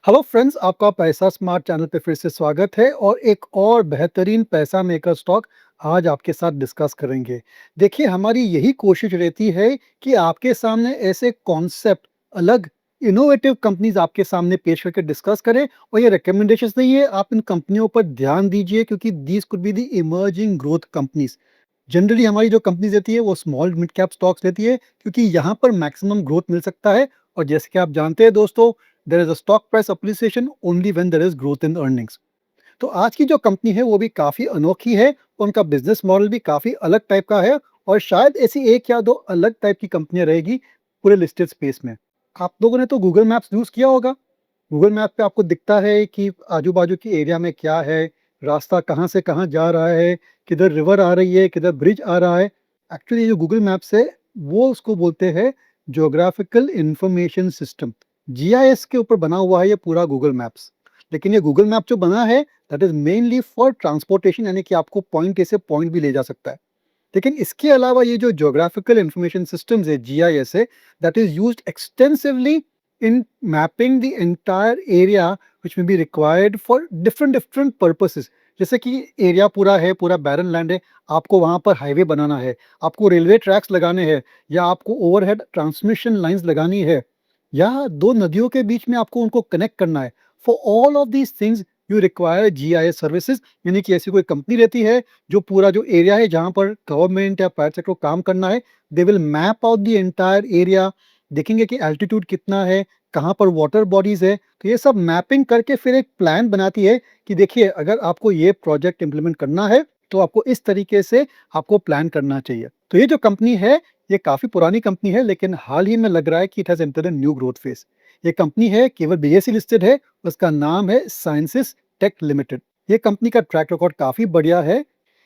Hello friends, आपका पैसा smart channel पे फिर से स्वागत है और एक और बेहतरीन पैसा मेकर स्टॉक आज आपके साथ डिस्कस करेंगे। देखिए, हमारी यही कोशिश रहती है कि आपके सामने ऐसे कॉन्सेप्ट, अलग इनोवेटिव कंपनीज आपके सामने पेश करके डिस्कस करें। और ये रिकमेंडेशंस नहीं है, आप इन कंपनियों पर ध्यान दीजिए क्योंकि these could be the emerging growth companies. Generally हमारी जो कंपनीज रहती है वो स्मॉल मिड कैप स्टॉक्स रहती है क्योंकि यहाँ पर मैक्सिमम ग्रोथ मिल सकता है। और जैसे कि आप जानते हैं दोस्तों, there is a stock price appreciation only when there is growth in earnings. तो आज की जो कंपनी है वो भी काफ़ी अनोखी है, उनका बिजनेस मॉडल भी काफ़ी अलग टाइप का है और शायद ऐसी एक या दो अलग टाइप की कंपनियां रहेगी पूरे लिस्टेड स्पेस में। आप लोगों ने तो गूगल मैप्स यूज़ किया होगा। गूगल मैप पे आपको दिखता है कि आजू-बाजू की एरिया में क्या है, रास्ता कहाँ से कहाँ जा रहा है, किधर रिवर आ रही है, किधर ब्रिज आ रहा है। एक्चुअली जो गूगल मैप्स है, वो उसको बोलते हैं ज्योग्राफिकल इंफॉर्मेशन सिस्टम। जीआईएस के ऊपर बना हुआ है ये पूरा गूगल मैप्स। लेकिन ये गूगल मैप जो बना है, that is mainly for transportation, यानी कि आपको पॉइंट ए से पॉइंट भी ले जा सकता है। लेकिन इसके अलावा ये जो ज्योग्राफिकल इंफॉर्मेशन सिस्टम्स है, जीआईएस है, that is used extensively in mapping the entire area which may be required for different different purposes. जैसे कि एरिया पूरा है, पूरा बैरन लैंड है, आपको वहाँ पर हाईवे बनाना है, आपको रेलवे ट्रैक्स लगाने हैं, या आपको ओवरहेड ट्रांसमिशन लाइंस लगानी है, या दो नदियों के बीच में आपको उनको कनेक्ट करना है। For all of these things you require GIS services. यानी कि ऐसी कोई कंपनी रहती है जो पूरा जो एरिया है जहाँ पर गवर्नमेंट या प्राइवेट सेक्टर को काम करना है, they will map out the entire area. देखेंगे कि एल्टीट्यूड कितना है, कहाँ पर वाटर बॉडीज है, तो ये सब मैपिंग करके फिर एक प्लान बनाती है कि देखिए, अगर आपको ये प्रोजेक्ट इंप्लीमेंट करना है तो आपको इस तरीके से आपको प्लान करना चाहिए। तो ये जो कंपनी है, ये काफ़ी पुरानी कंपनी है, लेकिन हाल ही में लग रहा है कि it has entered a new growth phase. ये कंपनी है, केवल बीएसई लिस्टेड है, उसका नाम है साइंसिस टेक लिमिटेड। ये कंपनी का ट्रैक रिकॉर्ड काफ़ी बढ़िया है।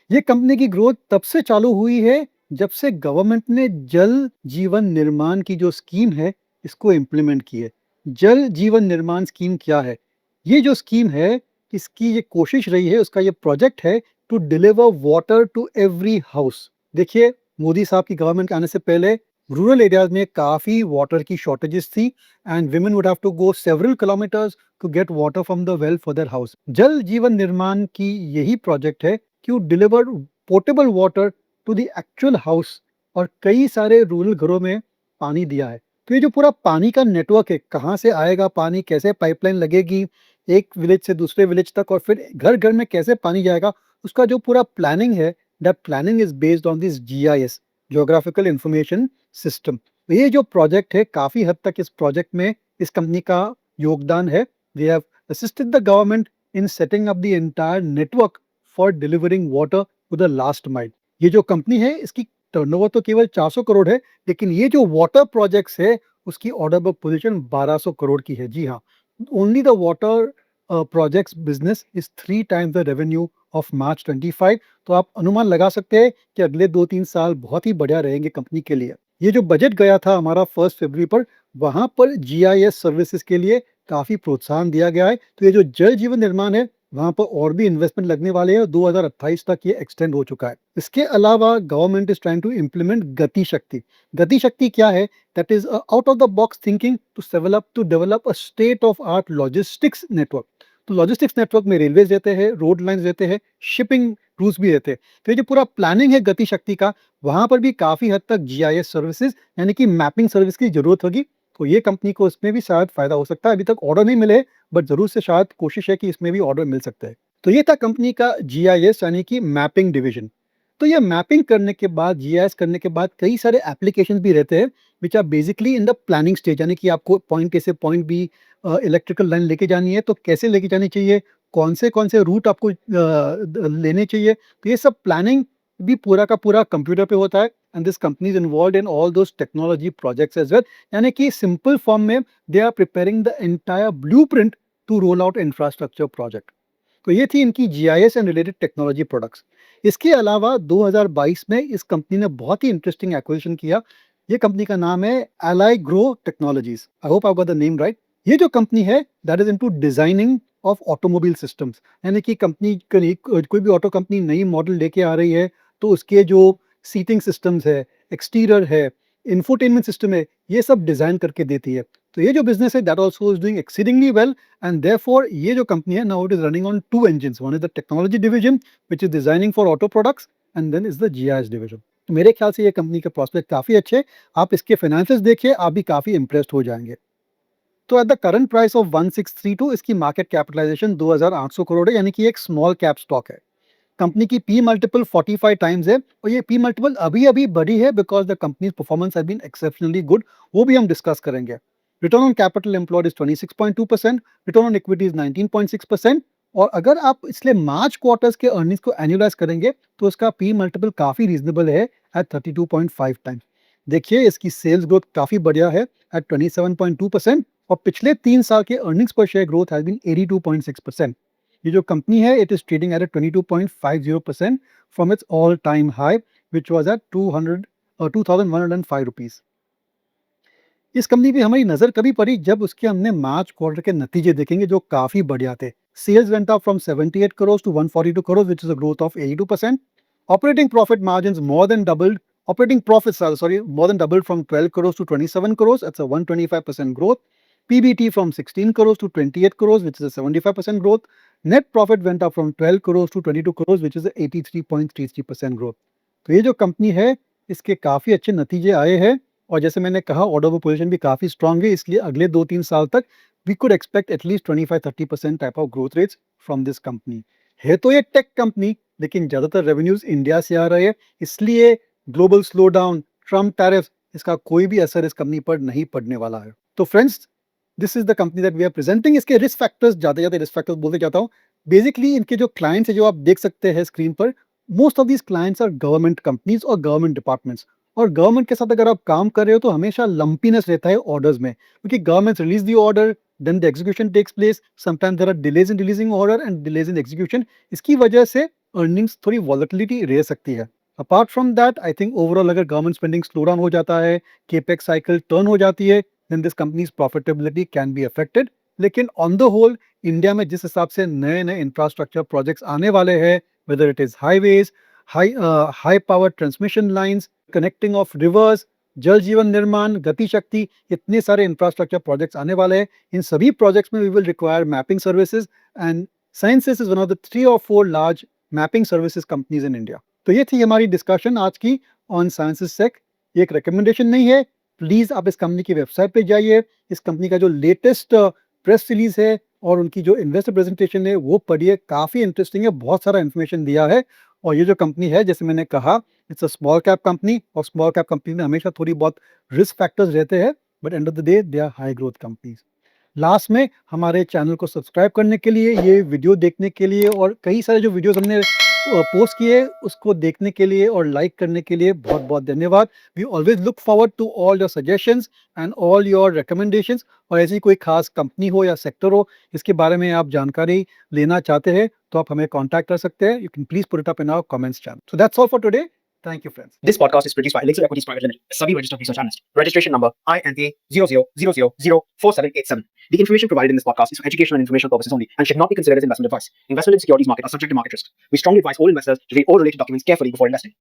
ये कंपनी की ग्रोथ तब से चालू हुई है जब से गवर्नमेंट ने जल जीवन निर्माण की जो स्कीम है, इसको इम्प्लीमेंट की है। जल जीवन निर्माण स्कीम क्या है? ये जो स्कीम है, इसकी ये कोशिश रही है, उसका ये प्रोजेक्ट है to deliver water to every house. देखिए, मोदी साहब की गवर्नमेंट के आने से पहले रूरल एरियाज में काफ़ी वाटर की शॉर्टेजेस थी and women would have to go several kilometers to get water from the well for their house। जल जीवन निर्माण की यही प्रोजेक्ट है कि deliver portable water to the actual house, और कई सारे रूरल घरों में पानी दिया है। तो ये जो पूरा पानी का नेटवर्क है, कहाँ से आएगा पानी, कैसे पाइपलाइन लगेगी एक विलेज से दूसरे विलेज तक, और फिर घर घर में कैसे पानी जाएगा, उसका जो पूरा प्लानिंग है, that planning is based on this GIS, geographical information system. ये जो प्रोजेक्ट है, काफ़ी हद तक इस प्रोजेक्ट में इस कंपनी का योगदान है। They have assisted the government in setting up the entire network for delivering water to the last mile. ये जो कंपनी है, इसकी टर्नओवर तो केवल 400 करोड़ है, लेकिन ये जो वाटर प्रोजेक्ट्स है, उसकी ऑर्डर बुक पोजीशन 1200 करोड़ की है। जी हाँ, only the water projects business is 3 times the revenue of March 25। तो आप अनुमान लगा सकते हैं कि अगले 2-3 साल बहुत ही बढ़िया रहेंगे कंपनी के लिए। ये जो बजट गया था हमारा 1 फरवरी पर, वहाँ पर जीआईएस सर्विसेज के लिए काफ़ी प्रोत्साहन दिया गया है। तो ये जो जल जीवन निर्माण है, वहाँ पर और भी इन्वेस्टमेंट लगने वाले हैं और 2028 तक ये एक्सटेंड हो चुका है। इसके अलावा government is trying to implement Gati Shakti. Gati Shakti क्या है? That is out of the box thinking to develop a state of art logistics network. तो लॉजिस्टिक्स नेटवर्क में रेलवेज रहते हैं, रोड लाइन्स रहते हैं, शिपिंग रूट्स भी रहते हैं। तो ये जो पूरा प्लानिंग है गति शक्ति का, वहाँ पर भी काफ़ी हद तक जीआईएस सर्विसेज यानी कि मैपिंग सर्विस की ज़रूरत होगी। तो ये कंपनी को इसमें भी शायद फ़ायदा हो सकता है। अभी तक ऑर्डर नहीं मिले, बट ज़रूर से शायद कोशिश है कि इसमें भी ऑर्डर मिल सकता है। तो ये था कंपनी का जीआईएस यानी कि मैपिंग डिवीजन। तो ये मैपिंग करने के बाद, जीआईएस करने के बाद, कई सारे एप्लीकेशंस भी रहते हैं which are basically in the planning stage. यानी कि आपको पॉइंट ए से पॉइंट बी इलेक्ट्रिकल लाइन लेके जानी है, तो कैसे लेके जानी चाहिए, कौन से रूट आपको लेने चाहिए, तो ये सब प्लानिंग भी पूरा का पूरा कंप्यूटर पे होता है। And this company is involve in all those technology projects as well. यानी कि सिंपल फॉर्म में they are preparing the entire blueprint to roll out infrastructure project. तो ये थी इनकी GIS and related technology products. इसके अलावा 2022 में इस कंपनी ने बहुत ही इंटरेस्टिंग एक्विजिशन किया। ये कंपनी का नाम है ally grow technologies. I hope I got the name right. ये जो कंपनी है, that is into designing of automobile systems. यानी कि कंपनी कोई भी ऑटो कंपनी नई मॉडल लेके आ रही है, तो उसके जो सीटिंग सिस्टम्स है, एक्सटीरियर है, इंफोटेनमेंट सिस्टम है, ये सब डिज़ाइन करके देती है। तो ये जो बिजनेस है that also is doing exceedingly well and therefore ये जो कंपनी है now it is running on two engines, one is the technology division which is designing for auto products and then is the GIS division. तो मेरे ख्याल से ये company के prospect काफी अच्छे, आप इसके फाइनेंसेस देखिए, आप भी काफी इंप्रेस्ड हो जाएंगे। तो at the current price of 1632 इसकी मार्केट कैपिटलाइजेशन 2800 करोड़ है, यानी कि एक स्मॉल कैप स्टॉक है। कंपनी की पी मल्टीपल 45 टाइम्स है और ये पी मल्टीपल अभी अभी बढ़ी है because the company's performance has been exceptionally good, वो भी हम डिस्कस करेंगे। Return on capital employed is 26.2%, return on equity is 19.6%। और अगर आप इसलिए मार्च क्वार्टर्स के अर्निंग्स को एनुअलाइज करेंगे तो इसका पी मल्टीपल काफी रीजनेबल है एट 32.5 टाइम्स। देखिए इसकी सेल्स ग्रोथ काफी बढ़िया है एट 27.2% और पिछले 3 साल के अर्निंग्स पर शेयर ग्रोथ हैज बीन 82.6%। ये जो कंपनी है it is trading at 22.50% from its all time high which was at 2105 rupees. इस कंपनी पे हमारी नजर कभी पड़ी जब उसके हमने मार्च क्वार्टर के नतीजे देखेंगे जो काफी बढ़िया थे। Sales went up from 78 crores to 142 crores which is a growth of 82%. Operating profit margins more than doubled. Operating profits are sorry more than doubled from 12 crores to 27 crores. That's a 125% growth. PBT from 16 crores to 28 crores which is a 75% growth. Net profit went up from 12 crores to 22 crores which is a 83.33% growth. तो ये जो company है इसके काफी अच्छे नतीजे आए हैं और जैसे मैंने कहा ऑर्डर बुक पोजीशन भी काफी स्ट्रांग है, इसलिए अगले 2-3 साल तक we could expect at least 25-30% type of growth rates from this company. है तो ये टेक कंपनी लेकिन ज्यादातर रेवेन्यूज इंडिया से आ रहे हैं, इसलिए global slow down, Trump tariff, इसका कोई भी असर इस कंपनी पर नहीं पड़ने वाला है। तो friends this is the company that we are presenting. इसके रिस्क फैक्टर्स ज्यादा रिस्क फैक्टर्स बोलते जाता हूँ। बेसिकली इनके जो क्लाइंट्स है जो आप देख सकते हैं स्क्रीन पर, most of these clients are government companies और गवर्नमेंट डिपार्टमेंट्स। और गवर्नमेंट के साथ अगर आप काम कर रहे हो तो हमेशा लंपीनेस रहता है ऑर्डर्स में, क्योंकि government release the order then the execution takes place, sometimes there are delays in releasing order and delays in execution. इसकी वजह से अर्निंग्स थोड़ी वॉलेटिलिटी रह सकती है। Apart from that I think overall अगर गवर्नमेंट स्पेंडिंग स्लो डाउन हो जाता है, केपेक्स साइकिल टर्न हो जाती है, then this company's profitability can be affected. लेकिन ऑन द होल इंडिया में जिस हिसाब से नए नए इंफ्रास्ट्रक्चर प्रोजेक्ट्स आने वाले हैं, whether it is highways, high power transmission lines, connecting of reverse, जल जीवन निर्माण, गति शक्ति, इतने सारे इंफ्रास्ट्रक्चर प्रोजेक्ट्स आने वाले हैं। इन सभी प्रोजेक्ट्स में we will require mapping services and sciences is one of the 3 or 4 large mapping services companies in India. तो ये थी हमारी डिस्कशन आज की ऑन साइंसेस सेक। ये एक रिकमेंडेशन नहीं है, प्लीज आप इस कंपनी की वेबसाइट पे जाइए, इस कंपनी का जो लेटेस्ट प्रेस रिलीज है और उनकी जो इन्वेस्टर प्रेजेंटेशन है वो पढ़िए, काफी इंटरेस्टिंग है, बहुत सारा इन्फॉर्मेशन दिया है। और ये जो कंपनी है जैसे मैंने कहा it's a small cap company और स्मॉल कैप कंपनी में हमेशा थोड़ी बहुत रिस्क फैक्टर्स रहते हैं, but end of the day they are high growth companies. Last में हमारे चैनल को सब्सक्राइब करने के लिए, ये वीडियो देखने के लिए और कई सारे जो वीडियोस हमने पोस्ट किए उसको देखने के लिए और लाइक करने के लिए बहुत बहुत धन्यवाद। We always look forward to all your suggestions and all your recommendations. और ऐसी कोई खास कंपनी हो या सेक्टर हो इसके बारे में आप जानकारी लेना चाहते हैं तो आप हमें कॉन्टैक्ट कर सकते हैं। You can please put it up in our comments channel. So that's all for today. Thank you, friends. This podcast is produced by Elixir Equities Private Limited, a registered research analyst. Registration number INA00004787. The information provided in this podcast is for educational and informational purposes only and should not be considered as investment advice. Investment in securities market are subject to market risk. We strongly advise all investors to read all related documents carefully before investing.